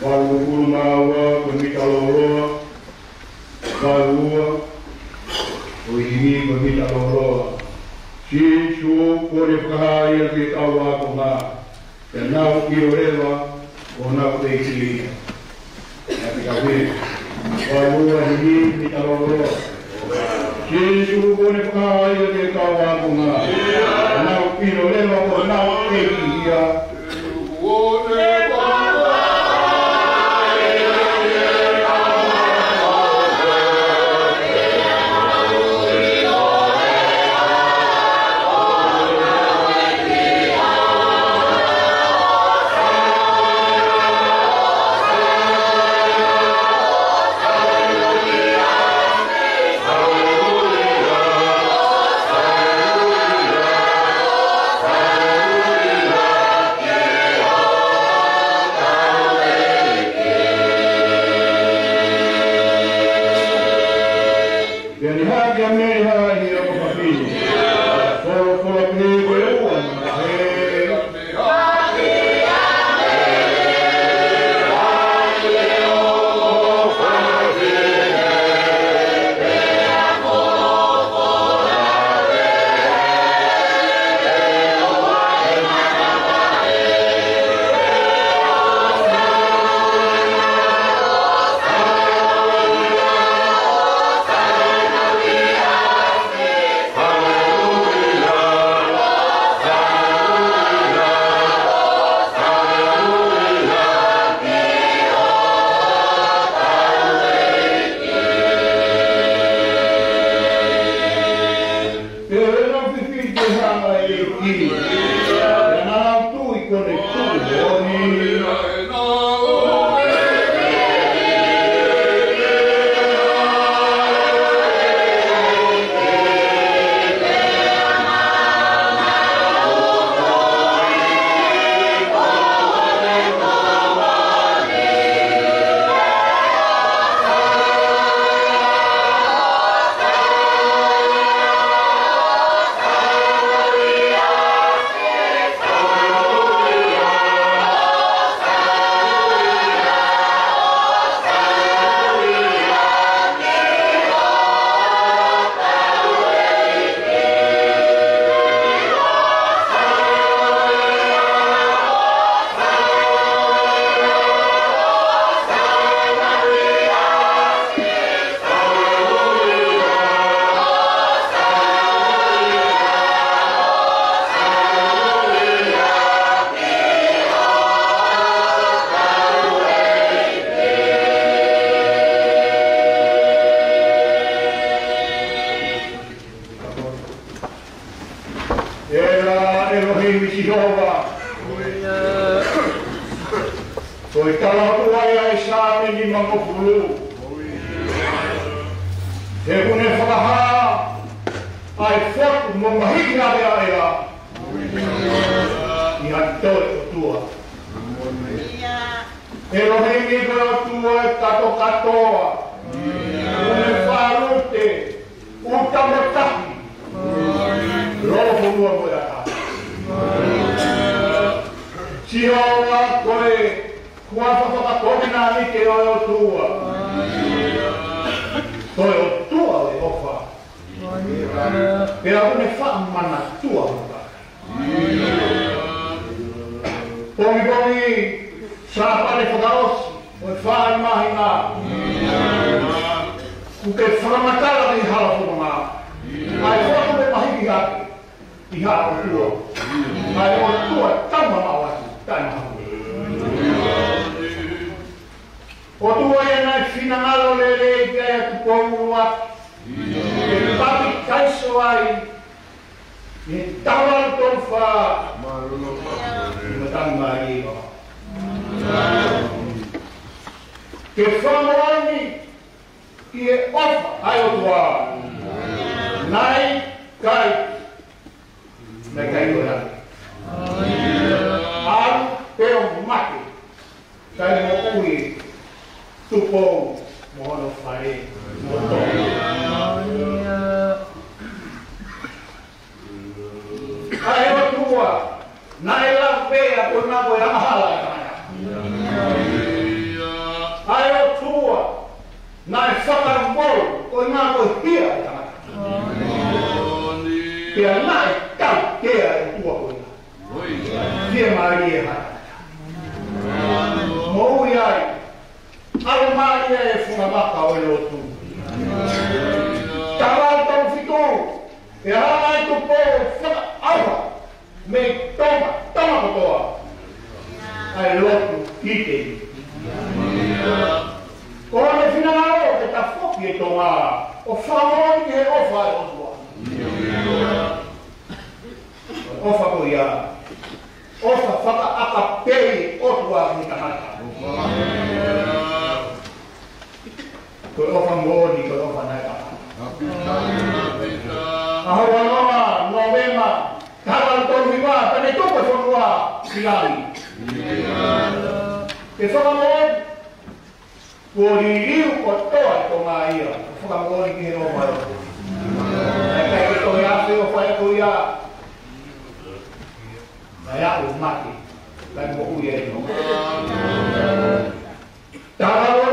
Mawa pemitaloro Bahua Uini pemitaloro Shinchu kore kahaya kitawa koma Tenau kioreva Onau teikili Napikawe Bahua hini pemitaloro Shinchu kore kahaya kitawa koma Tenau kioreva Onau teikili Yeah. Oi tala tua ia e sa ni mango pulu. E une whakaha ai whaku mo mahiki a rea ea. I hatoi o tua. E rohingi koe o tua e kato katoa. Une wharute. Uta motaki. Rolo pulua koe a ka. Sihoa koe. Kua whakakone nā ni te oi o tua. Koe o tua e ofa. Pera une whaamana tua hoka. Pongi sāpare whakaosi. Oi whaai mahi ngā. Kuke whakamatara i hala whunga. Ai whakame mahi ki hake. I hala o tua. Ai o tua tama mawaki. Taima haku. O tua ia nai whinangalo lele i kia tu kongu aki. E papi kaiso ai. E tawaru tonu wha. I matanga i iwa. Ke whamoani ki e ofa ai o tua. Nai kai. Nai kai koe raki. Aru peo maki. Kai mo ui. Tupo mohono whare moto. Ai o tua, nai la pea ko nā koe amahala e kaya. Ai o tua, nai whakarambolu ko nā koe hia e kaya. Pea nai tau kea e tua koe. Hia maari e hara. Mo ui ai. Alo maria e whungamaka o e lotu. Tawau tau whitu. E harai tu po whaka awa. Me toma kotoa. Ai lotu kite. Ko ane whinangaro te ta whoki e tonga. O whamoi he ofa e otua. Ofa ko ia. Ofa whaka aka pei otua ni tamata. Koe ofa ngoni, koe ofa nai kapa. Ahawa noa, novema, tākal tonu hiwa, tane toko whanua, kilani. Ke whakangoni, kua ririu ko toa i tonga ia, whakangoni ki he no maro. Nai kai ke tohe afe o whae ko ia, nai aku mati, kai mo ui e no. Tākal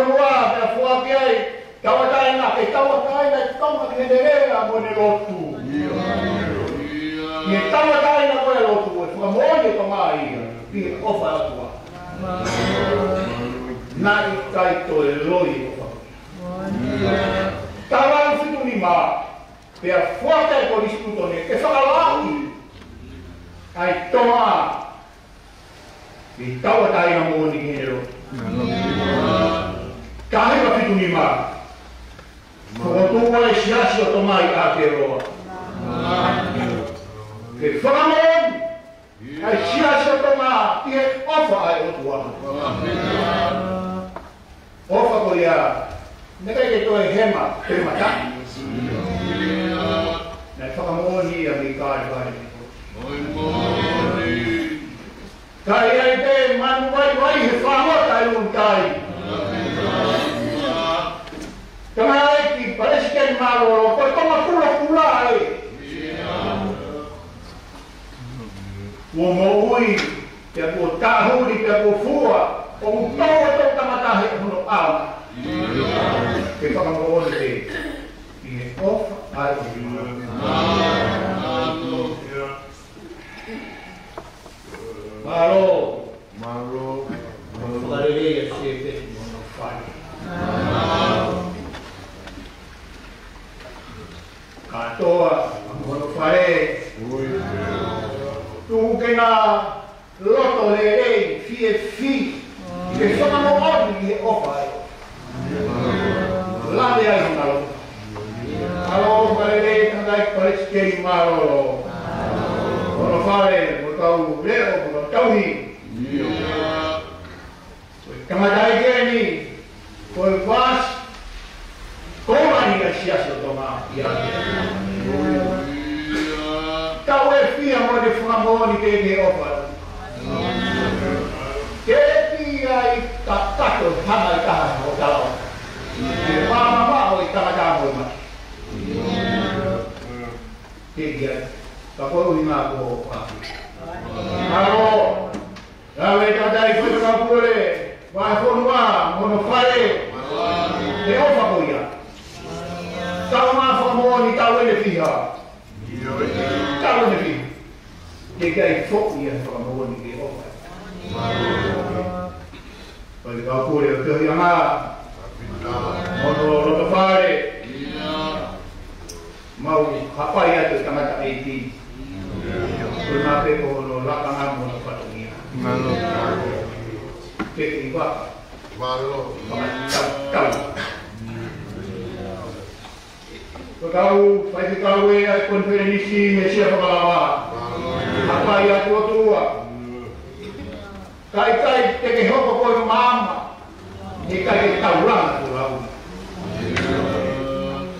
te fuaki ai, tawataina, ke tawataina, tonga ki henerea mo ne lotu. Ke tawataina ko e lotu, e whakamoni e tonga ia, ki he ofa atua. Nai kai to e roi ofa. Tawau fitu ni mā, pea fuaka e ko diskutone, ke whakalaki. Ai tonga, ki tawataina mo ni ki he lotu. Kahe ka fitu ni mā. Koko tua e siasi o tomai a te roa. Ke whakamoni, ai siasi o tomā, ki he ofa ai o tua. Ofa ko ia, neka ke toi hema, te mataki. Nei whakamoni a mi kāre kāre. Kai ai te manu vai he whamota e un kai. Kama ai ki parece que é malo, ko toma pula ai. Mo ui, te ko tahuri te ko fua, o toa to tamata he no au. Ke kama mo te. I off ai. Malo. Valere se te no fai. Katoa, mono fare. Tu que na loto le rei, fi. Che sono oggi ofa. La de ai na loto. Alo, fare tandai parece que malo. Mono fare, mono tau leo, mono tau hi. Tamatai geni, koi vas, kovani ja siaso toma ja. Kau e fia mo de framoni ke opa. Ke pia I tatato hana ka ho talo. Ke mama o tamaga mo ma. Ke dia. Ka ko ina ko pa. Halo. Lawe tadai ko ka pure. Wa ko ma mo fare. Ke opa ko ya. Kau ma framoni ka we fia. Kau ne fi. Ke kai fo ia framoni ke opa. Poi va pure il tuo chiamare, non lo fare, ma apa ya tu sama tak itu, pernah peko lo lapangan mau fatto mia, peko apa, kau pasti kau ya konferensi Mesia Pagalawa, apa ya tua. Kai te hoko ko mama ni kai tauranga tu lau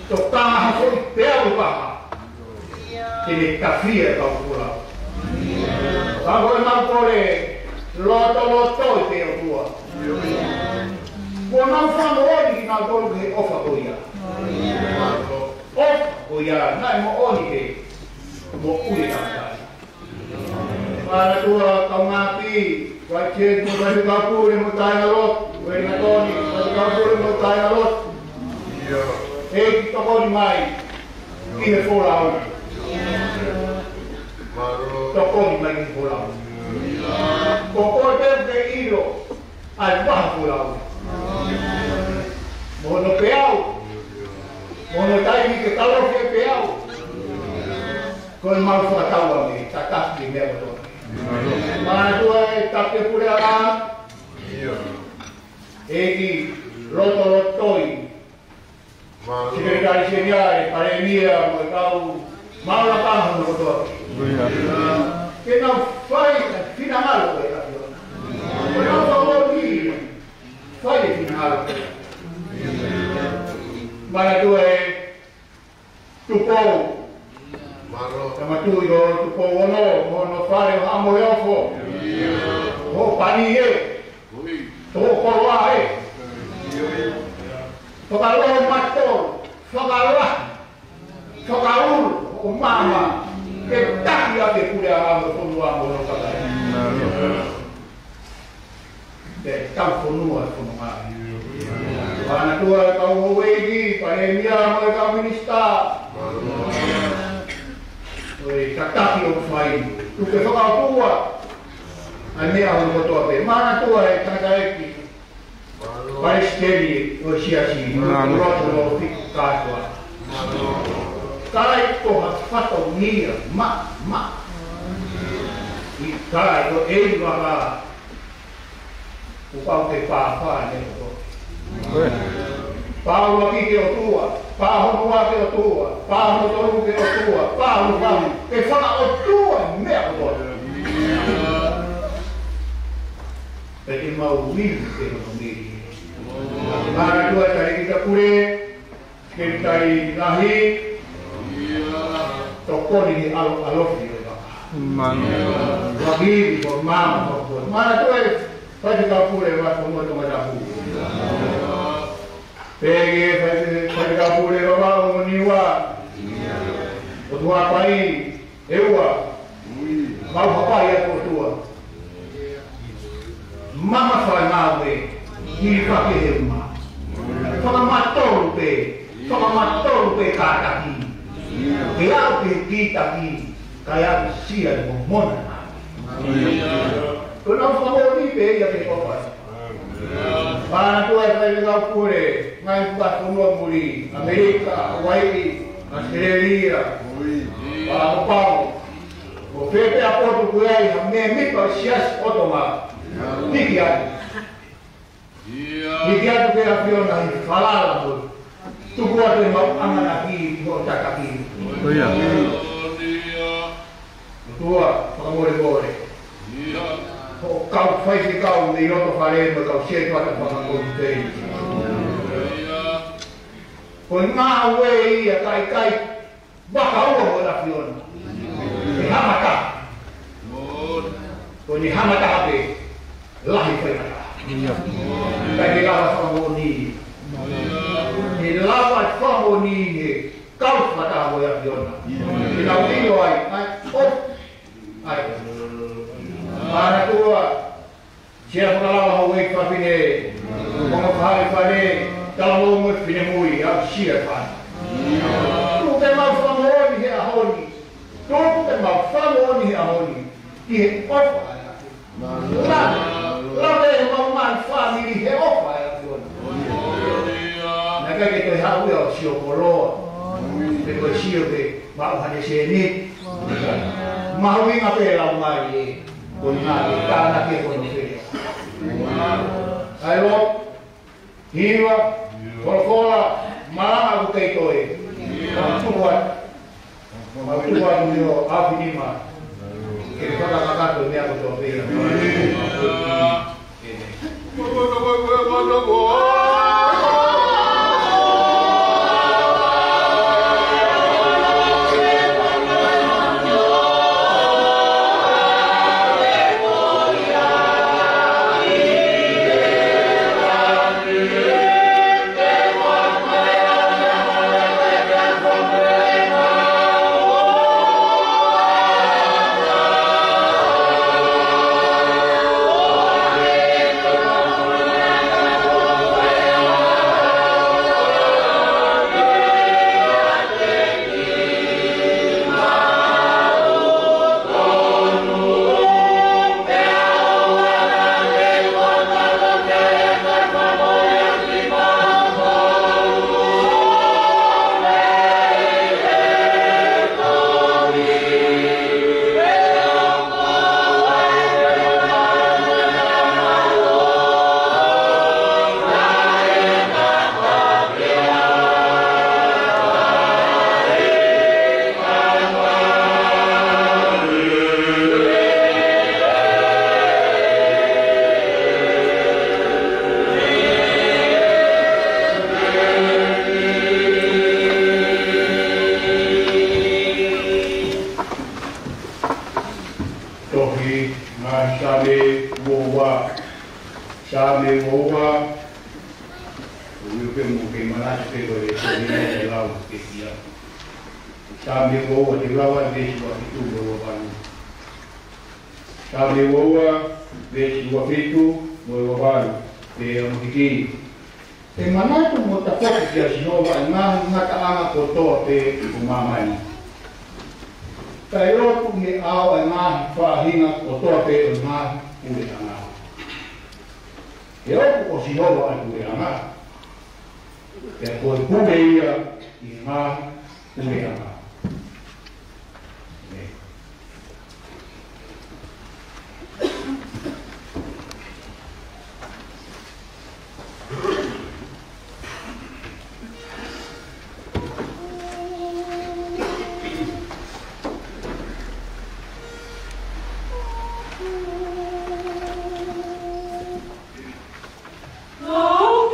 to tama ko peo pa te kafia ka pula ka ko ma pore loto te tua ko na fa mo ni na to ke ofa ko ya o ya na mo oni ke mo uri ka para tua ka ngapi Wajib mau kapur yang mau tanya lot, wajib ngatoni, wajib kapur yang mau tanya lot. Kita kau di mai, kita pulau. Toko di mai pulau. Toko terke ilo, albah pulau. Mono peau, mono tadi ke kalau ke peau. Kau mau suka tahu ni, cakas di meja. Mana tua tapi pure alam, eki lotoi, sekretaris senior, paremia, mau mau lapang loto. Kita fight final ya. Kalau mau ni fight final. Mana tua tupo. Sama tu yo tu powono mono fare amo yofo o pani e to korwa e to kalo matto to kalo o mama ke tak ya de pure amo to amo no kala de kam fonu a fonu ma ana tua kau wegi paremia mo ka minista Oi, kakaki o fai. Tu ke whaka tua. Ai mea o motoa pe. Mana tua e takaeki. Pare steli o siasi. Roto o fiku kātua. Kai ko whato mia. Ma. I kai o ei waka. Upau te pāwha ne o. Pāua ki ke o tua. Pāhono wā ke o tua, pāhono toru ke o tua, pāhono wā, ke whaka o tua mea o tua. E te mau wiru ke o miri. Mana tua tari kita pure, ke tari nahi, tokoni ni alofi o waka. Wagiri o mama o tua. Mana tua e whati ka pure wā komo to matapu. Pege fai kapure roba o niwa. O tua pai eua. Mau papai e o tua. Mama fai mawe. Ni fake he ma. Faka matolu pe kakaki. Ke au ke kitaki. Kaya sia mo mona. Kono famo ni pe ya ke papai. Mana tua fai kapure. Ngai buat semua muri Amerika, Hawaii, Australia, Papau. O pepe a Portugal, a me pa sias otoma. Nikiatu ke a fiona i falala mo. Tu buat mau aman aqui, ho tak aqui. Tua, amore. o kau whai te kau i roto whare mo kau se tuata whakakotei. Ko ngā ue ia kai waka ua mo la fiona. E hamata. Ko ni hamata hape lahi whai mata. Kai te lawa whamoni. Ni lawa whamoni he kau mata mo la fiona. Ki nau tino ai ai. Mana tua, siapa kalau mau ikut papine, mau hari kalau mau ikut papine mui, aku siapa? Tu tempat famoni he ahoni, tu tempat famoni he ahoni, dia apa? Lalu mau manfaat ini he apa ya tuan? Naga kita halu ya siopolo, kita siope, mau hanya seni, mau ingat apa lagi? Kunari, kana ke kono fe. Ayo, hiwa, kola, malanga ku kei toe. Tuwa ndio afinima. Ke kaka kakato mea ko to fe. Oh,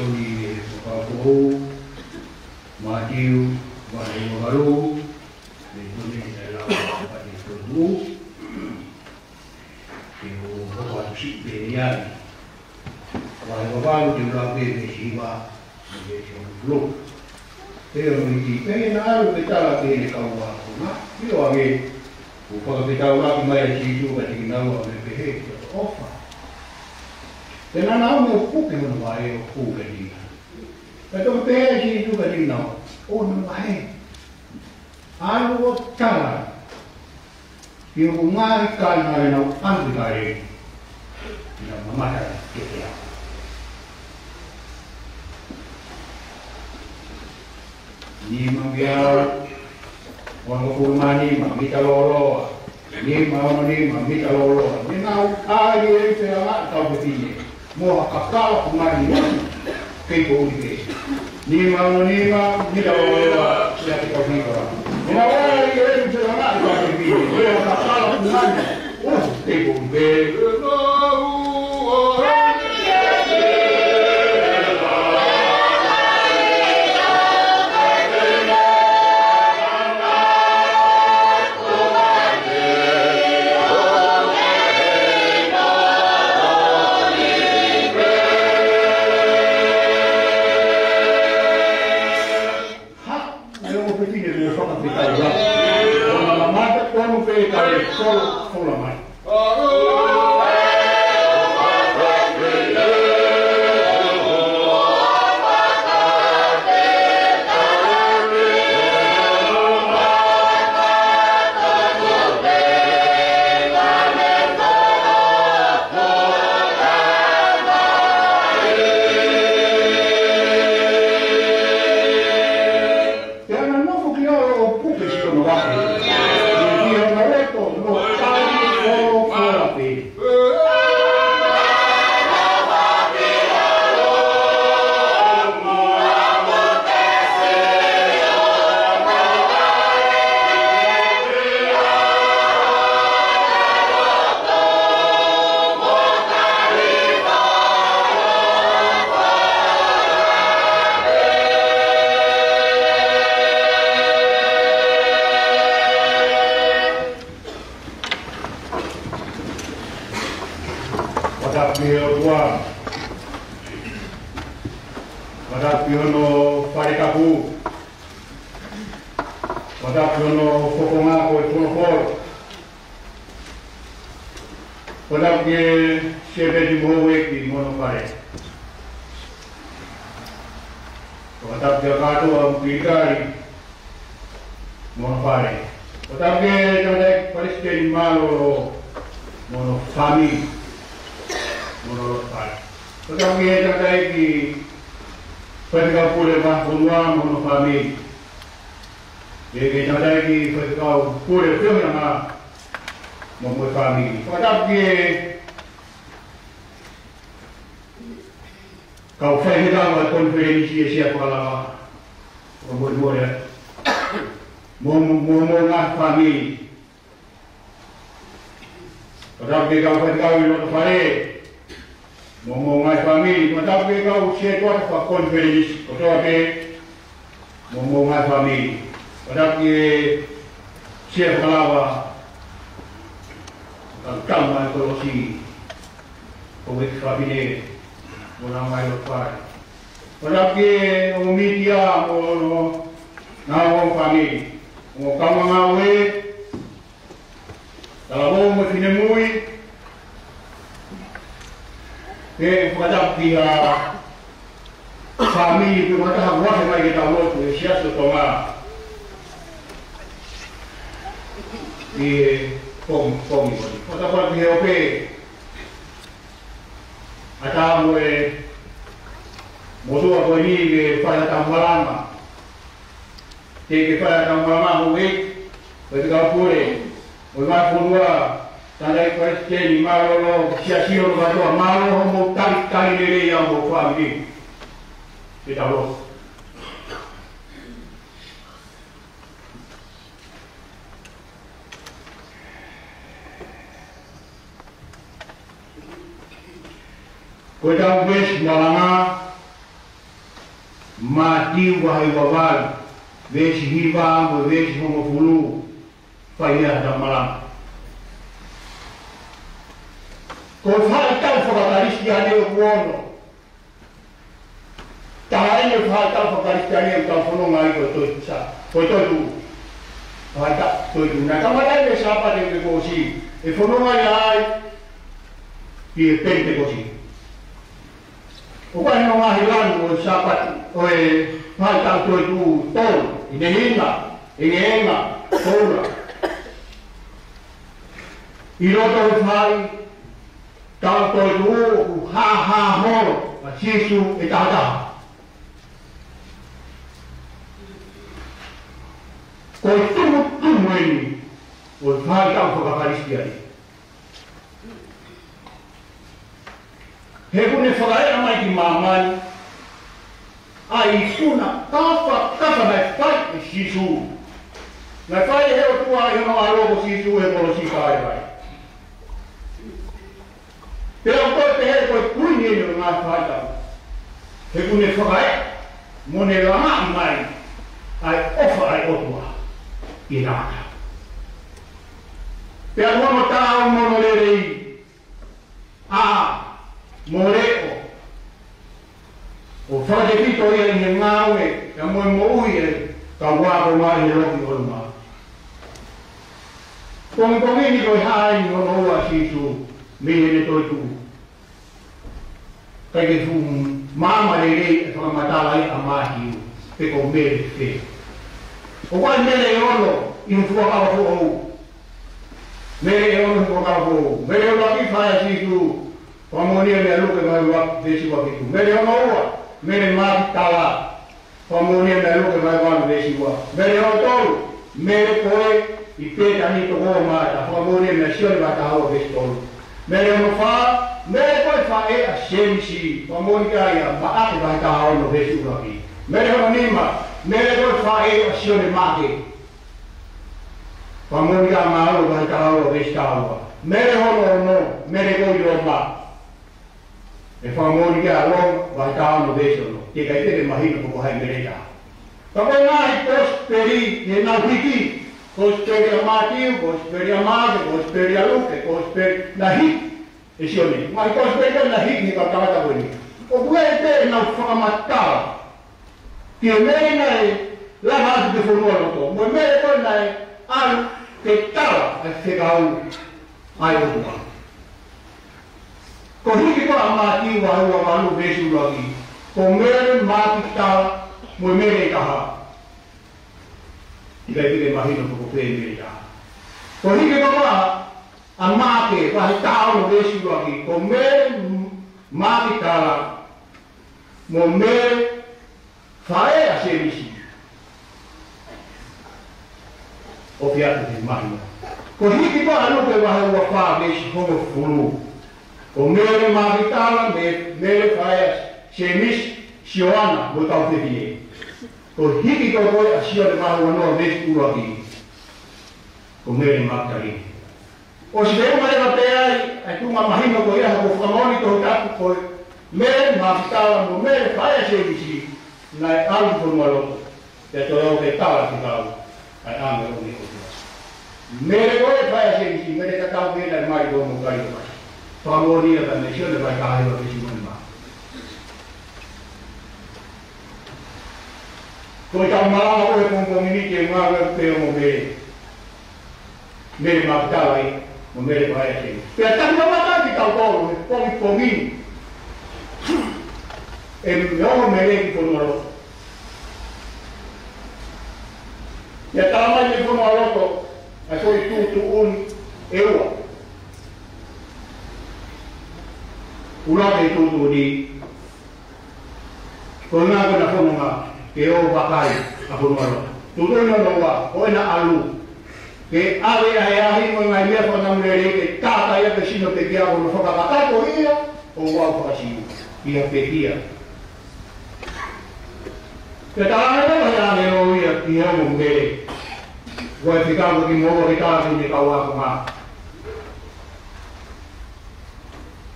Tony Papo, Matthew, Mario, Tony Papo, eu vou participar Kalau baru juga bersiwa menjadi blok. Pero ini pengen harus kita lagi kau aku nak. Dia lagi, upah kita lagi mai cicu bagi nawa berpehe ofa. Dan anak mau puke mana wae puke dia. Kalau pehe cicu bagi nawa, oh mana wae. Alu cara. Dia mengai kan hari nawa anti hari. Dia memakai kita. Ni manggial wang kumani mangita lolo ni mau ni mangita lolo ni nau ai se ala tau beti mo kakala kumani ke ko ni mau ni mangita lolo sia ke ko ni ko ni nau ai se ala tau beti mo kakala kumani ke ko be Kau fai dalam konferensi siapa lah, kemudian ngah kami, tetapi kau fai kau itu fai, ngah kami, tetapi kau siapa konferensi, tetapi ngah kami, tetapi siapa lah, kau mai kolosi, komik kabinet. Orang main lepas. Tetapi media, nawang kami, kamu ngawe, kalau mau menemui, pada pihak kami itu macam apa yang kita buat siapa setengah di kom ini. Pada pihak Atau musuh apa ini pada tambalan, tiga pada tambalan huik, ketika pulih, bermak pulua, tandai Kristen malu sia-sia berdoa malu mau tarik diri yang berfaham ini, kita los. Kau wis malanga Matiu wahai wawal, vesi hiva, vesi homofulu, whaiea da malam. Ko whai tau whakaristi ane o kuono. Taha ene whai tau whakaristi ane o tau whanonga i koe toi sa. Koe toi tu. Whai tau toi tu. Nā kamarai me sapa te ke kōsi. E whanonga i ai, ki e pente kōsi. O kai no ngahi lanu o sapa o e whai tau toi tu tōru. I ne hinga, i ne enga, tōra. I roto o whai, tau toi tu ha moro, a Jesu e tātaha. Ko tumu eni, o whai tau whakakaristi ani. He kune whakaera mai ki mamani, a i kuna kafa mai whai e Jesu. Mai whai e heo tua i hono a rogo Jesu e polo si kai vai. Pero koe te here koe kuini eni o ngā whaitau. He kune whakae, mone langa i mai, ai ofa ai otua i rāta. Pea mono tāo mono lere i, moreko, o whakepito ia i he ngāwe, ka moe mo ui e, ka wāko mai he roki o ngā. Kongi ni koe hae ni hono ua Jesu, mene ne toi tu. Kai ke fu mama le rei e whakamatala i a mahiu, pe ko mere te. O kai mere e ono, i un fuakawa fu ou. Mere e ono fuakawa fu ou. Mere e ono ki whaia Jesu, whamonia mea luke mai wak vesi wakitu. Mere ono ua, mere maki tala, whamonia mea luke mai wak vesi wak. Mere ono tolu, mere koe, i pēta ni to kō māta, whamonia mea sione waka hawa vesi tolu. Mere ono wha, mere koe wha e a semisi, whamonia ia maake waka hawa no vesi waki. Mere ono nima, mere koe wha e a sione make. Whamonia maaro waka hawa vesi tawa. Mere ono, mere koe o ma. E whamonia long waka hawa no vesi ono. Te kai tere mahina koko hai mere ta. Ka koe ngahi prosperi, he nau hiki. Prosperi a Matiu, prosperi a Mage, prosperi a Luke, prosperi na hik. E sione, mai prosperi na hik ni ka kamata koe ni. O kue e te nau whakamatala. Ki e mei nei, laha atu te whanua roto. Mo e mei koe nei, alu te tala ai whekau ai otua. Ko hiki koe a Matiu a hua walu vesu raki. Ko mere maki tala, mo e mere kaha. I kai kire mahino koko pēi mere kaha. Ko hiki koe a make, wahi tau no vesu raki. Ko mere maki tala, mo mere whae a semisi. O fiatu te mahina. Ko hiki koe a lupe wahi ua wha vesi homo fulu. Ko mere maki tala, mere whae a semisi, sioana, mo tau te hie. Ko hiki koe a sione mahu anoa vesi uraki. Ko mere maki tali. O si veo mai te ai, ai tunga mahina ko ia ko whamoni to tapu koe, mere mafitala mo mere whaia semisi, nai alu ko maloto, te to eo te tawa ki tau, ai ame o ni kotua. Mere koe whaia semisi, mere ka tau vena mai ko mo kai koe. Whamoni ia ka me sione vai kahewa kesi moni maa. Koe tau marama koe kongkominiti e ngā peo mo mere mafitala i, mo mere whaia semisi. Pea taku mamata ki tau tolu, me kongi. E meongo mere ki kono aloto. Ia tāmai me kono aloto, a soi tūtu un eua. Ulate i tūtu ni. Ko ngā kona kono ngā, ke o wakai a kono aloto. Tūtu ino noa, o ena alu. Ke awe a he ahi mo ngai mea kona mrere ke tāta ia ke sino te kia kono whakakatako ia, o wau whakasiu. Ia pekia. Ke tāne mai ane o ia ki hau mo mere. Wai whikago ki moro ki tāne ni kau ako ngā.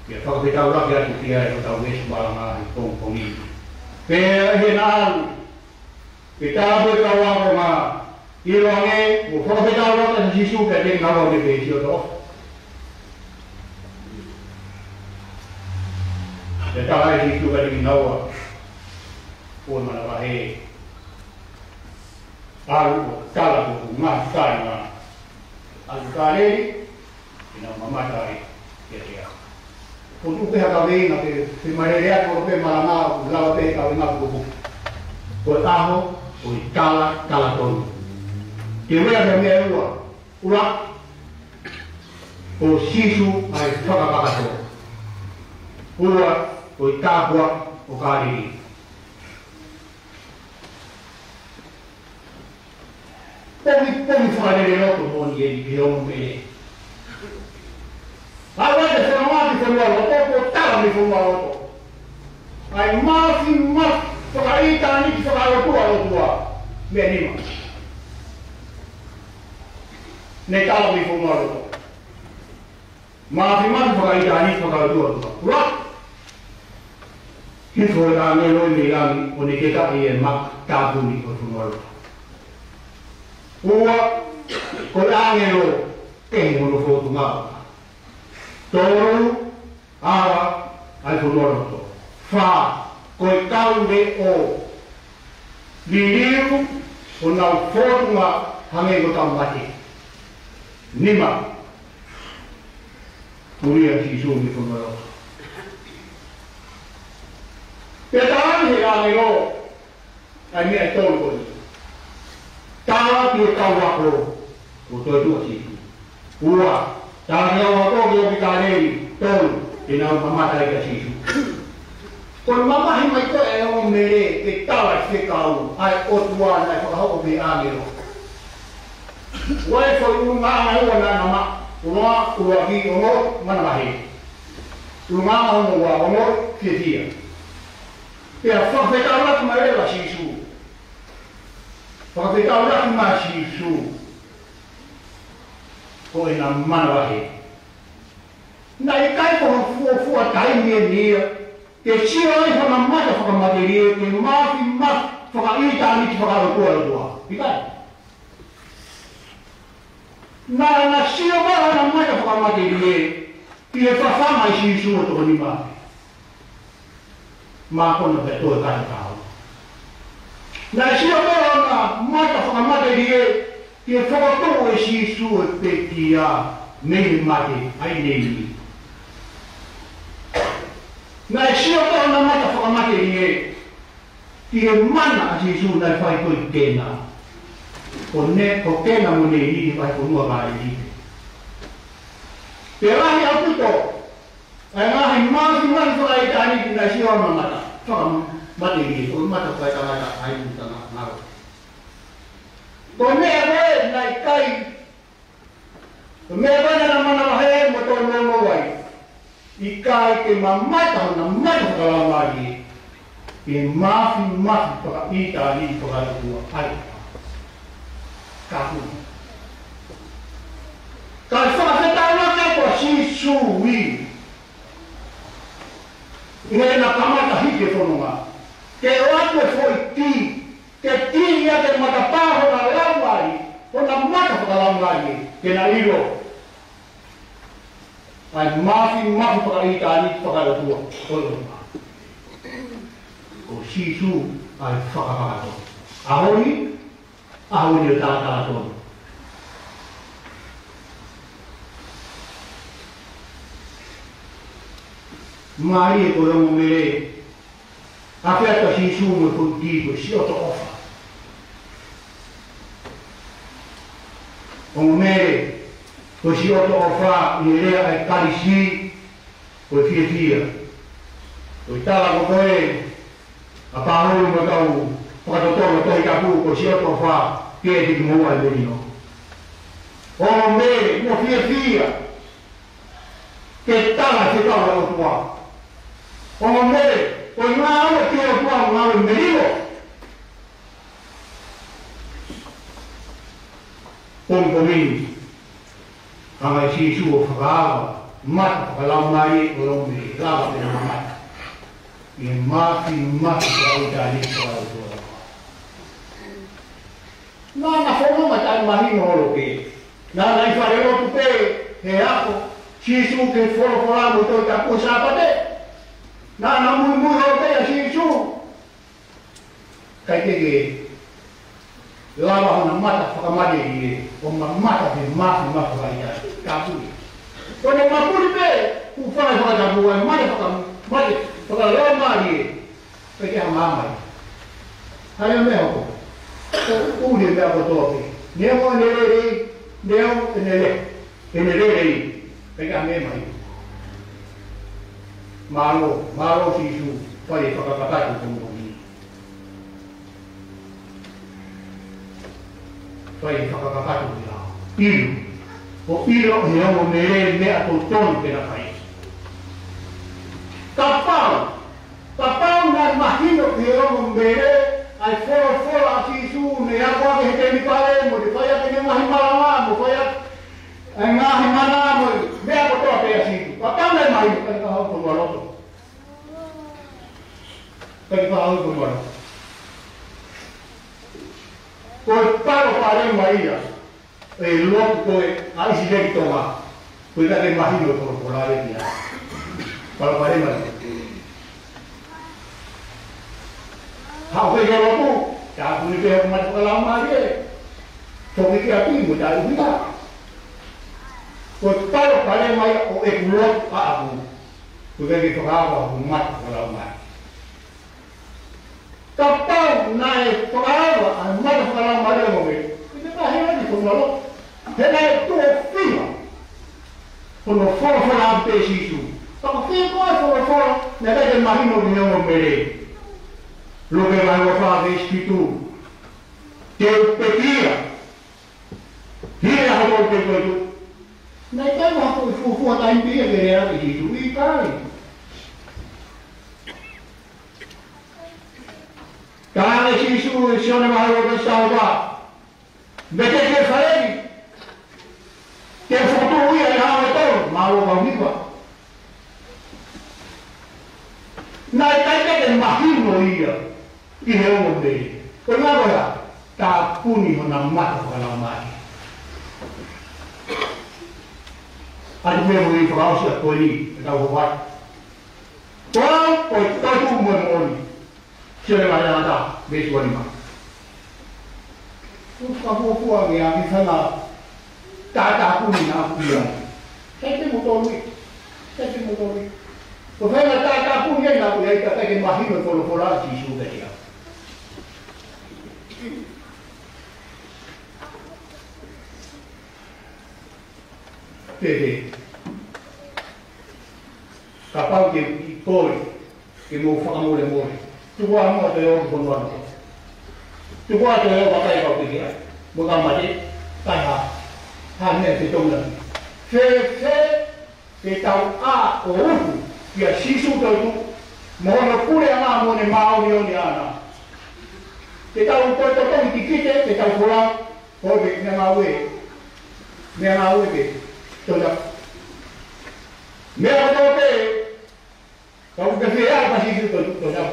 Ia whakapetau raki atu ki ai o tau wesu bala ngā i kongi. Pea hinaan, kita berkawan sama ilangnya, bukan kita orang Yesus kadang ngawal di besi itu. Kita lagi Yesus kadang ngawal, pun mana bahaya. Kalau kalau mas kan, kalau kali ini mama cari dia. Untuk pihak kami nanti semuanya kalau pihak mana kalau pihak kami nak buku, buat tahu, buat kalah pun. Dia ada yang ulang, buat sisu ay fakak tu, buat tahu buat kali. Pumi fare le note con gli omini. Allora sono avanti con loro, poi portarmi con loro. Ai massimo, magari tanti sono tua. Benissimo. Ne talami con loro. Massimo, magari tanti sono tua. Ura? Che fuori ne noi mirami, oniketa e mak tabuni con loro. Uwa, kolangelo, tengo lo foto nga. Toro, awa, al funorto. Fa, koi kaunde o. Liliu, unang foto nga, hangego tambati. Nima, kuria si sumi funorto. Petaan hilangelo, ay mi ay tolo ko. Tahu dia tahu aku, itu sih. Uwa, tahu dia aku dia bikari, tol, dia nak mama tadi kasih. Kalau mama himai tu yang mere, kita lah sekau, ay otwan, ay kau be angelo. Wai kalau rumah ay wana nama, rumah di umur mana bahi. Rumah umur dia. Ya, sampai kalau kemarin lah sisu. Kalau kita orang masih su, kau ina mana lagi? Naik kai kau fuat kai ni, kecil ni kau nama kau materi, kau mas, kau ini tadi kau dua. Ikan. Na siapa nama kau materi, dia sama masih su tu ni mah. Makon betul kan kau. Na siapa orang mata dia foto Yesus petia nem mati ai nem. Na siapa orang mata dia mana Yesus na fai ko kena. Konne ko kena mo ni fai ko nuwa kali. Pera ni aku to. Ai ma mas fai tani na siapa mata. Mati ni, mata kau tengah air tengah naik. Pemebe naik kai, pemebe nama hai motor memawai. Ikai ke mata kalau lagi, ke maaf pakai ita ni pakai dua air. Kamu, kalau saya tahu apa si suwi, ini nak kamar kahit kefononga. Que outro foi que tinha que matar parro na lambai, quando a mata para lambai, que na ilo, ai mafi para itani para tua, olha, o sisu ai fakakato, ahoni tak tu. Mari orang memilih. Apa yang Yesus mengundi bersih atau apa? Orang bersih atau apa? Ini adalah kalisi berfirman. Kita lakukan apa yang kita tahu. Pada tahun kita tahu bersih atau apa? Kita dimulai dari itu. Orang berfirman. Kita lakukan orang tua. Orang Kau ngawal kira kau ngawal merigo. Pemini, kalau sisu fakal, mat kalau mari belum di, kalau tidak mat. I mafi kau tadi kau tu. Na fono matai mahino holoke. Na ifare o tupe he ako. Sisu ke fono to ta pusa pate. Na mu holoke ya sisu. Kai ke lava na mata whakamade i o mata he mafi kai ya. Kapuri. Kono mapuri pe ku fai whakatapu ai mata whakamade. Whakalao mari e ke hamamai. Hare mea hoko. Ure mea kotoke. Neo nerei, neo enere. Enerei. E ke hame mai. Malo sisu. Whai whakakakatu kumoni. Whai whakakakatu kia. Iru. O iro he ongo nerei mea totonu ke na kai. Kapau na mahino que eu mere ai fora sisu ne agora que tem pare mo de faia que não mahimala mo faia ai mahimala mo me aposto a peça assim kapau na mahino que ka ho ko loto que ka ho ko loto ko pare maia e loto ai si dentro ma cuida que mahino por la dia pare maia Hau ke rotu, ta puni ke mat lama dia. Soki ke api mo ta uita. Ko palo pale mai o e kulot pa abu. Ko ke tokawa mat lama. Kapau nai tokawa an mat lama dia mo ke. Kita ta hera di kumalo. Hena tu fima. Kono fora pe sisu. Ta fima fora na da mahino ni mo mere. Lo que vai fazer espírito teu pequia tira a roupa que tu não tem uma fofa da impia que era isso e cai cara isso se não vai o que salva mete que faz que foto ia lá o todo malo vai viva não tem que imagino ia I he o me. Ko ngā koea, tā puni hona mata whakala mai. Ati me mui whakausi a koe ni, e tau hawai. Koe, koe tatu mwe moni. Sire mai ana tā, besu wani mai. Kuka fua ngea ki whana, tā puni nā puni ai. Kete motori, kete motori. Ko whana tā puni ai nā puni ai, ka teke mahino whora si su veria. Tete, kapau ke koi, ke mo whakamore more. Tukua mo te o kono ano. Tukua te o wakai kau piki ai. Mo ka mate, kai ha. Ha mea te tonga. Te tau a o uhu, kia sisu tau tu. Mohona pure ana mo ne maoni o ni ana. Te tau koe totongi tikite, te tau kora. Hoi, me ngā ue. Me ngā ue ke. Toda. Mea koto te, kau ke whia pa sisu toda.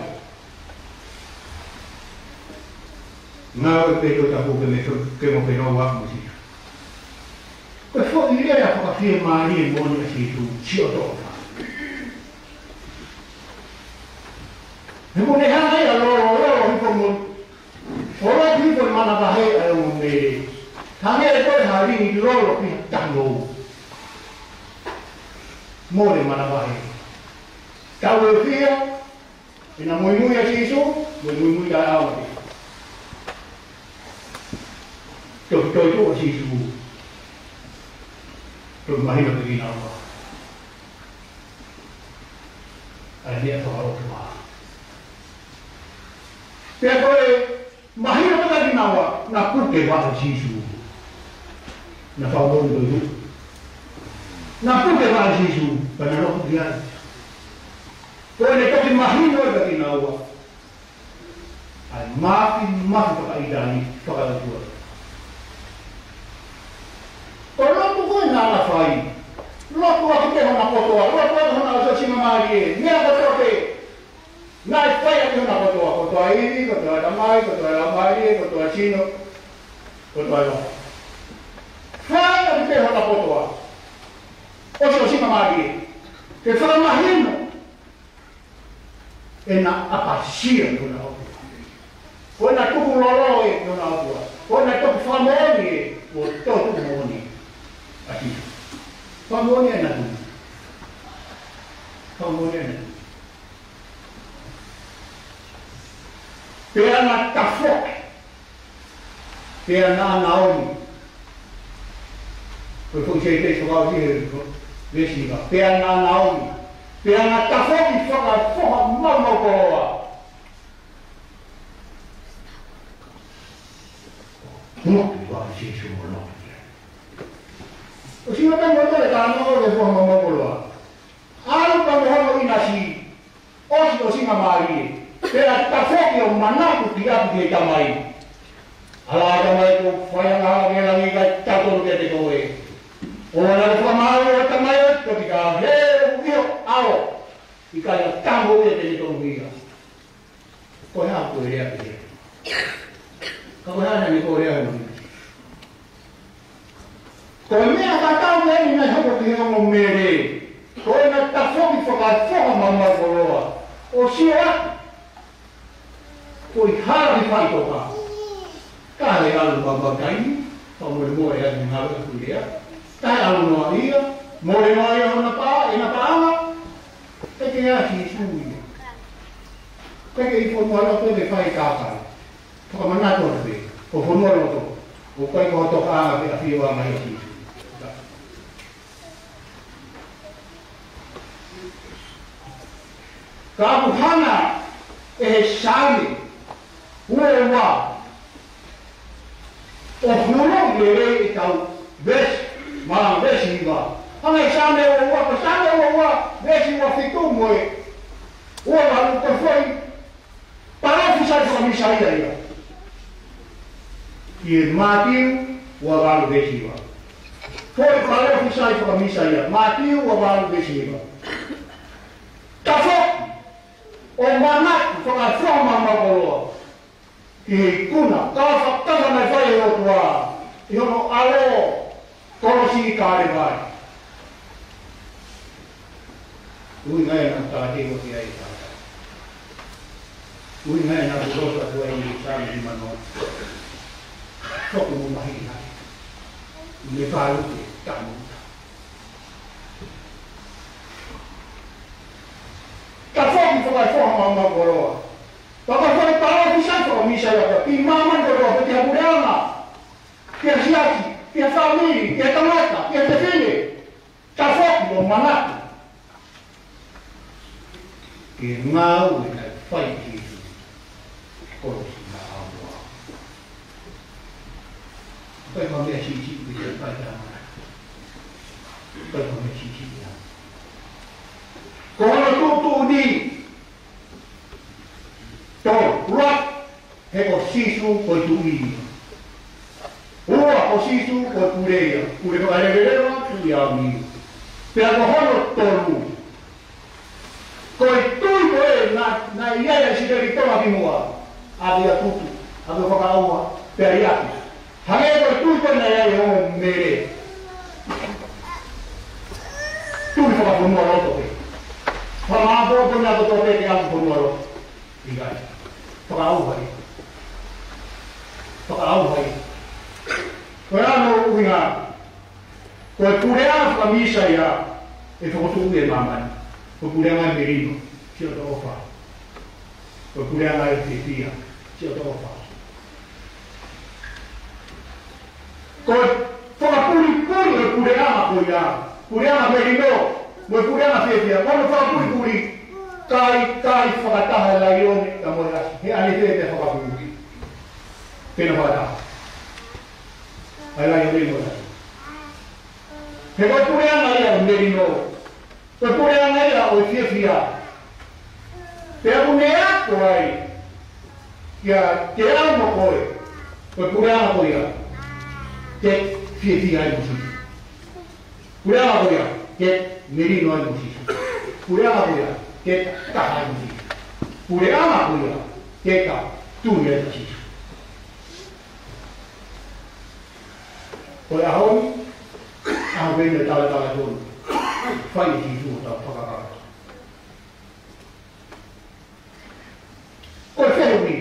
Ngā ue pe toda huke me ke mo whenau waku sisu. Koe fo i rea whakawhia maari e moni a sisu, sio toka. He mone hana ia loro hiko mo, ora hiko mana pahe a o me. Tange e koe harini loro pia tango. More mana vai. Tau e fia, ina mui a sisu, mui a awa. Toi a sisu. Toi mahina te kina awa. Ai nea toa rotu maa. Pea koe, mahina te kina awa, na kuke wata sisu. Na whaumoni toi tu. Na puke vai sisu, pana roho diai. Koe ne toki mahino e kaki naua. Ai mafi whakaidani, whakalatua. Ko roto koe nāna whai. Roto aki te hona kotoa, roto aki hona osa sima maari e. Mea ka troke. Nai whaia ki hona kotoa iwi, kotoa tamai, kotoa lamari, kotoa chino, kotoa loa. Whaia ki te hona kotoa. Osi o sima maari. Ke whakamahino. E na apasia ki hona kotoa. Ko na tuku lolo e ki hona kotoa. Ko na tuku whamoni e o tō tuku moni. Ati. Whamoni e na tuku. Whamoni e na tuku. Pea na tafok. Pea na naomi. Koe fuk sei te whakao tihe vesi ka. Pea na naomi. Pea na tafok I whaka mau koa. Moki wā Jesu o loki. O singa tango tole ka anō le whaka mau koa. Alu ka mohono inasi. Osi o singa maari e. Pera tafoki o manaku ki apu ki e tamai. Ala tamai ko whaianga ke langi ka tatoro ke te koe. O wana le whamau o tamai o to ki ka he uio ao. I ka ia tango e te tono hia. Ko hea koe rea ki rea. Ka koe hana ni koe rea hana. Koe mea ka tau e ni nai hoko ki hea mo mere. Koe na tafoki whaka mamma koroa. O sio atu. Koi hara whai toka. Ka he alu wakakai, pa more more ea ni hara kurea. Ka he alu noa ia, more noa ia hona pā, ena pāanga. Teke ea si sui. Teke I whanua roto te whai kāpai. Whaka manato na te, o whanua roto. O kai ko hoto kāanga pe a whiwa mai o si. Ka apu hana e he sāme. Ue wā, o hurong le rei I tau vesi I wā. Hanga I sāme o wā, ko sāme o wā, vesi wā whitu moe. Ue wā, ko whai, parafu sai whakamisa ia ia. I e mātiu, ua wālu vesi wā. Whai parafu sai whakamisa ia, mātiu, ua wālu vesi wā. Tawhoki, o manatu, whakawhama koroa. Ki hei kuna, kawa mai whai o tua, I hono alo, korosi I kāre vai. Ui ngai na tā teo ki ai tātai. Ui ngai na kurosa tua I sāme I mano. Toku mu mahi nai. Me whāruke, tāmuta. Ka whoki whakawhama koroa. Papa foi para o santo, misa ya. E mamãe do rosto que aburana. Que asiati, que família, que tamata, que defende. Tá foco do manato. Que mau é pai que coisa na água. Pai com minha chichi que pai da mãe. Pai com minha chichi. Quando tu di to rat he ko sisu ko tu'i. Ua ko sisu ko pureia. Pure ko aregerero tu ia mi. Pea ko hono toru. Ko tui ko e na ia si te toma ki mua. Abia tutu. Abia whakaua. Pea iaki. Hange ko tui ko na ia hono mere. Tui whakapunua roto pe. Whamaapo ko na to pe ke aku punua roto. Ikai. Whakaauhai. Koe ano uinga. Koe purea whamisa ia e whakotu e mamai. Koe purea ngai merino. Sio to ofa. Koe purea ngai whiwhia. Sio to ofa. Koe whakapuri koe purea koe ia. Purea merino. Koe purea whiwhia. Koe whakapuri kai whakataha la ione ka moe asi. He ane te whakapuri. Pena whakataha. Ai la ione moe asi. He koe pureanga ia o merino. Koe pureanga ia o whiwhia. Pea unea ko ai. Kia te amo koe. Koe pureanga koe ia. Te whiwhia ai musiki. Pureanga koe ia. Te merino ai musiki. Pureanga koe ia. Ke taha musiki. Pure ama kuya, teka, tunne si. Koi ahon, ahon venne tala tuon, fai si suuta pakakata. Koi fermi,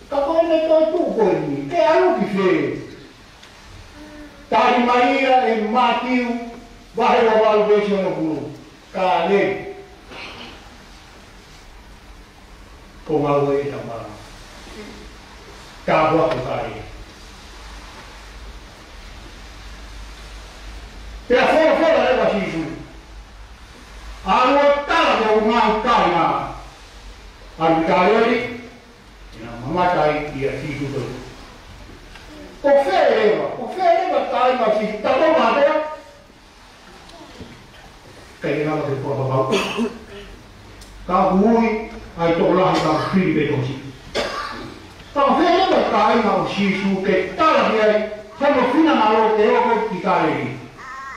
kako ne toi tukoi ni, ke aluki fe. Tari Maria e Matiu, vahela valvesio no kuru, kale. Komawe tamara. Kabwa kukari. Pea fora leva sisu. Alua tala de umau kaina. Alukari, ina mamatai ia sisu to. Ofereva kaina sisu. Tato matea. Kaya nama ke por babau. Kabui ai to lang ka fili be tosi. Ka fele ba kai na sisu ke tala dia sama fina na lo ke o ki kale.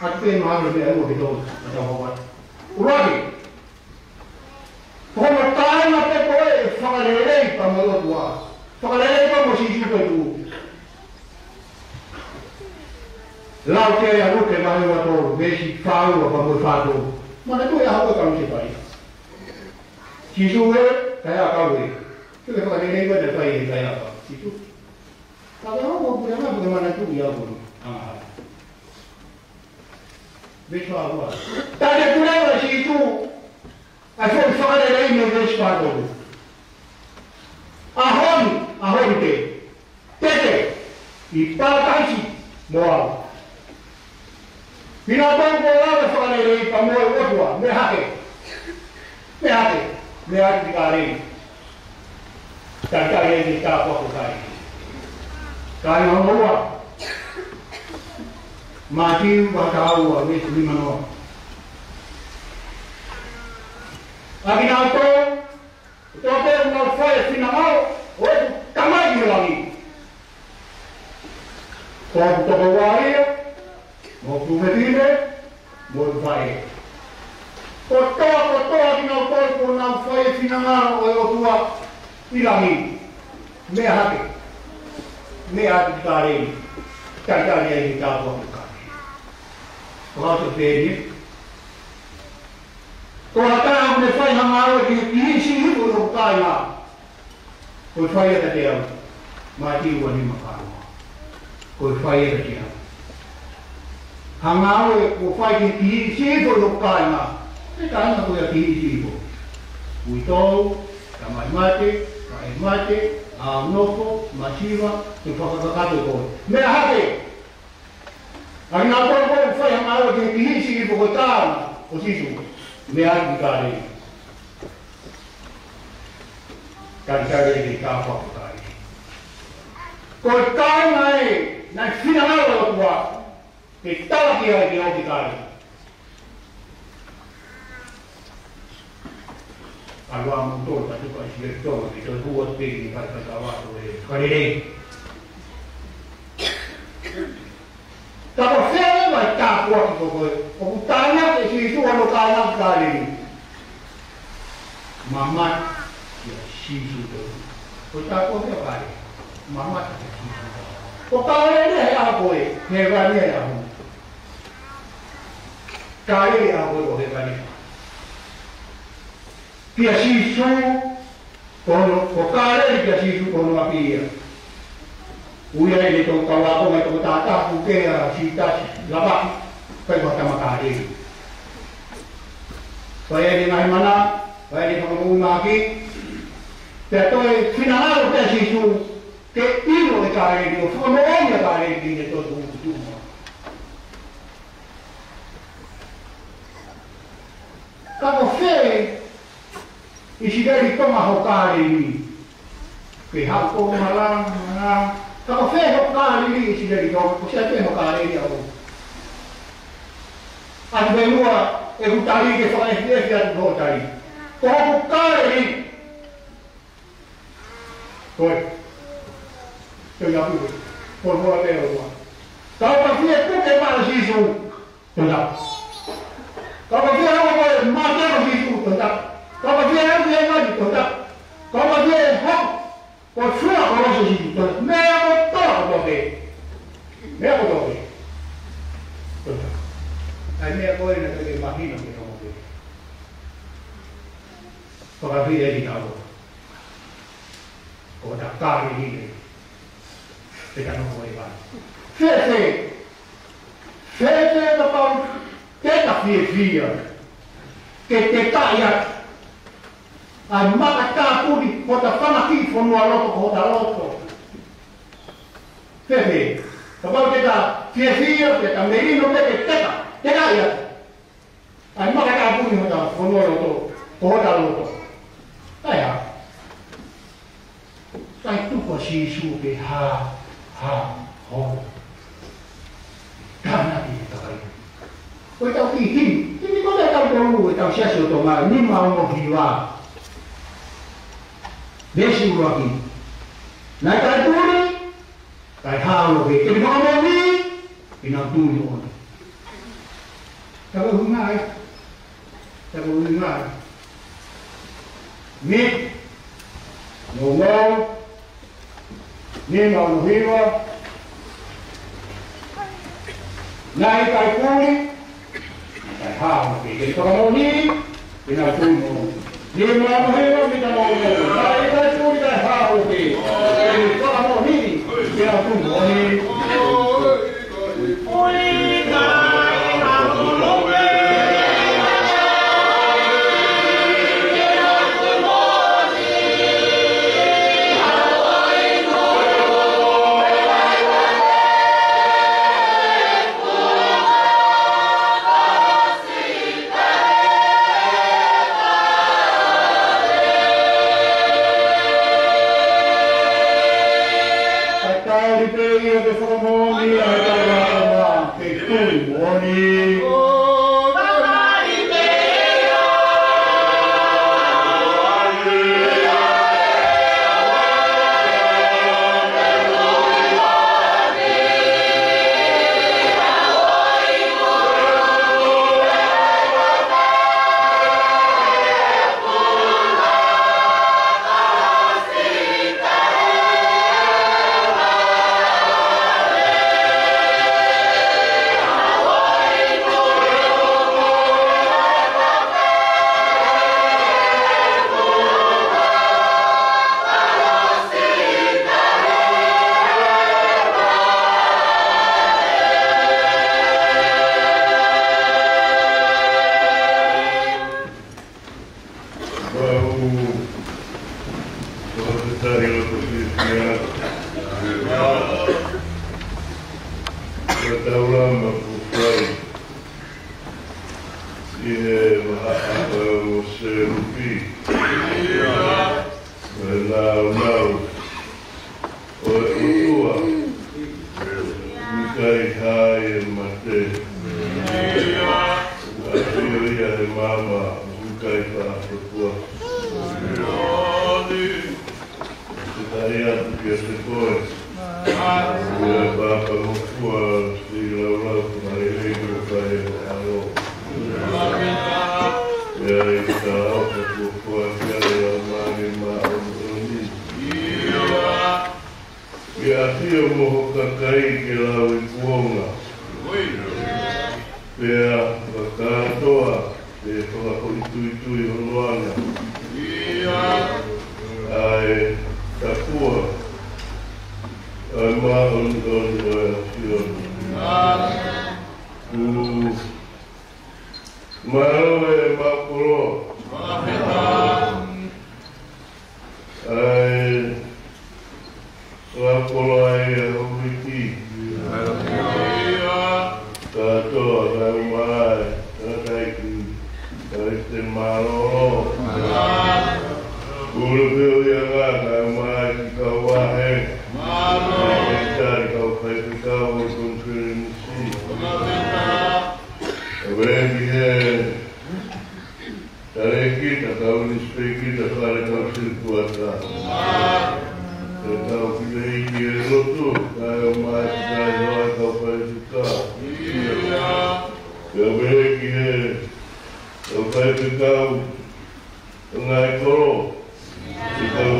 Ate no alo be o be to ta ho. Uragi. Como tai na te ko e fagalele pa mo lo tua. Fagalele pa mo sisu pe tu. Lau ke ya lu ke ma yo to be si fa o pa mo fa to. Ma na to ya ho ka mo se pai. Sisu kaya kau ni, tu kalau ni ni ada kaya kaya apa? Sisu. Kalau orang punya mana bagaimana tu dia pun. Besok apa? Tak ada punya orang sisu. Asal fakir lain yang besar tu. Ahon te, tete, ipakai si, moal. Binatang bola fakir lain pamoy odwa, mehake. Mehati kari, kari ni tak apa kari. Kari orang mati batau, ni lima no. Lagi nato, tu apa nak fire final? Oh, kamai ni lagi. Kau tu bawai, mau tu berdiri, mau fire. Kotoa kina korpo na fai finangaro o tua ilangi. Me hake kare. Kaya ni tapo kare. Kau tu peri. Kau hata me fai hamaro ki isi o kaya. Kau fai ta dia. Mati wani makano. Kau fai ta dia. Hamaro ko fai ki isi o kaya. Kaya aku yang tinggi ibu, itu, kamai mate, noko, masiva, tupakakakatu ko. Mehake, ang napon ko fai hamaro yang tinggi ibu kota, posisu, mehake kari. Kari di kapal kari. Kau kari mai, nak finalo tua, kita lagi kari. Kalau motor tak cukup siapa itu buat pergi kat kawat tu, kali ni. Kalau saya baca kuat tu, aku tanya ke situ kalau kaya kali ni. Mamat, ya situ tu. Kau tak kau dia kali, mamat tu situ. Kau kali ni apa boleh, hebat ni apa? Kali apa boleh hebat ni? Pia sisu kono kare pia sisu kono apia uya ile to kawapo mai to tata puke sita laba kai bata makare saya di mana saya di kamu maki teto finalo pia sisu ke ilo de kare di kono ya kare di to tu kamu fe isi dari pemahokari ini, pihak pemalang, kalau pemahokari ini isi dari kau, siapa pemahokari ini aku? Ada dua, tali ke soal SDS dan dua tali. Pemahokari ini, kau, tengah tu, formula dua. Kalau pasti itu kepada sisu, tengah. Kalau dia apa mati sisu, tengah. Kau dia yang dia ngadi tu tak. Kau dia hok. Kau sudah kau masuk sini tu. Mereka tahu apa dia. Mereka tahu dia. Ini aku ini nak pergi mahina kita mahu. Kau dia di tahu. Kau tak tahu ini. Kita nak mahu apa? Saya dapat kita via. Kita kaya. Ai maka puni kota fana ki fono aloto kota aloto. Fefe. Kapag kita fia kita merino kita ya. Ai maka puni kota fono aloto kota aloto. Kaya. Sai tu ko si su be ha ho. Kana di takai. Kau tahu ini kau dah tahu dulu, tahu siapa tu mah ni mau viva. Besi lagi. Naik kai tuli, kai halo ke. Ini kau mau ni, ini nak tuli on. Tahu hungai, Ni, ngomong, ni mau viva. Naik kai tuli. Halo, jadi kalau ni, kita tunggu. Ni mana hero kita mau ni? Kita tunggu kita halo ni. Jadi kalau ni, kita tunggu ni.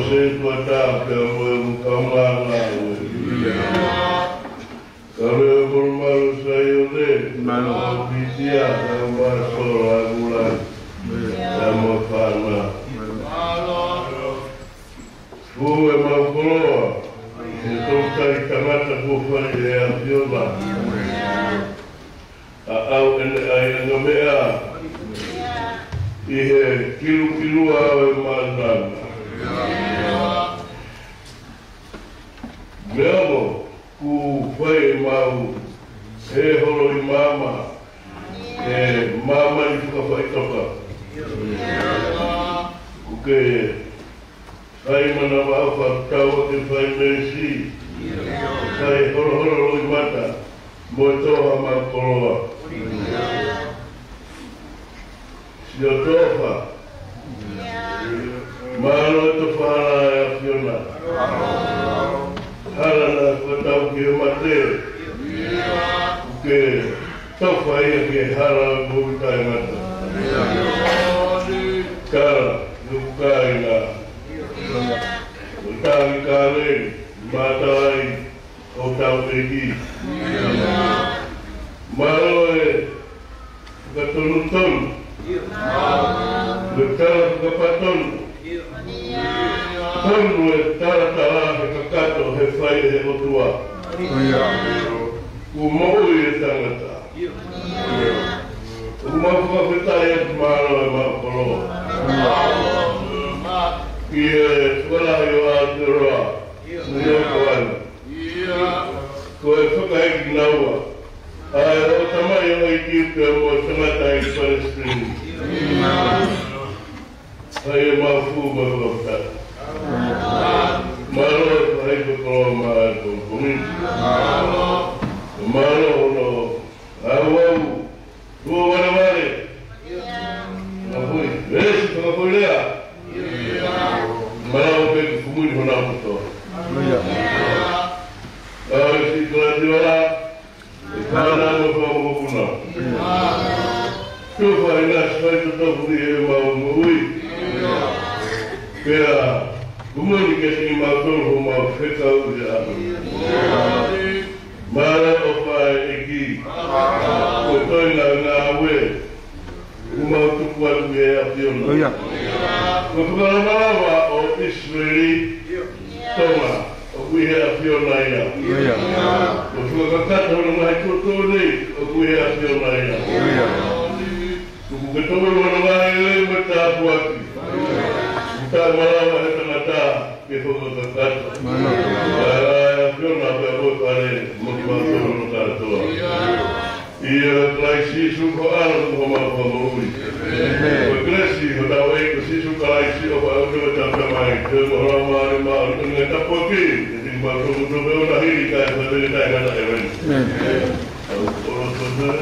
se tua tā pia moe mukaunga ngā ue. Ka reo maru sai o re, o pitia, ka maso a gula, ka mo whāna. Fu e maukoroa, e tōkai kamata kōwhai e a whiona. A au ene ai anga mea, i he kiru au e mānana. Mea mo, ku whai mau, he horo i mama, e mama i whakawhai toka. Ku ke whai mana wau whakataua ke whai mesi, whai horo roi mata, mo e toha mau koroa. Sio toha, maro e to whara e a whiona. Harana kua tau ki o mateo. Ke tofa ia ki e hara mui kai mata. Kara, nukai ngā. O tāwi kā rei, mātai, o tau e ki. Maro e katonu tonu. Le kara kapatonu. Tonu e taratara he kakato he whai he otua. Ku moui e tangata. Ku mawhawhetai e maro e maporo. Ki e walahi o Aotearoa, New Zealand. Ko e whakaheki naua. Ai o tamai o i kiupe o tangata i Palestine. Ai e mafu mawhawhetai. Maro e whai whakoroa maa e kongkomi. Maro ono awau. Ua wanaware. Mahui. Resi whakakoilea. Maro pe kumuni hona puto. Ai si kulatiwala. E kāna mo whakapuna. Tuwha i ngā swaitu topuri e mau mui. Pea kumuni ke si mau tōru mau whekau i anu. Mara o whae e ki. Ko toina ngā ue. Kumau tuku atu e a whiona. Ko whakaramawa o Israeli tonga. O kui he a whiona ia. Ko whakakata hona mai tōtōrei. O kui he a whiona ia. Ko kukatoru hona mai e me tāpu ati. Kuka marawa he tangata ke whakakata. A whiona pe a boi pare moki mātoro no tātoa. Ia klai sisu ko aro ko ma ko moi. Ko kresi ko tau e ko sisu klai si o pa o ko tau mai. Ko mo ra ma ma ko ne ta po ki. Ni ma ko mo do na hiri ka ko de ta ga ta e ven. O to de.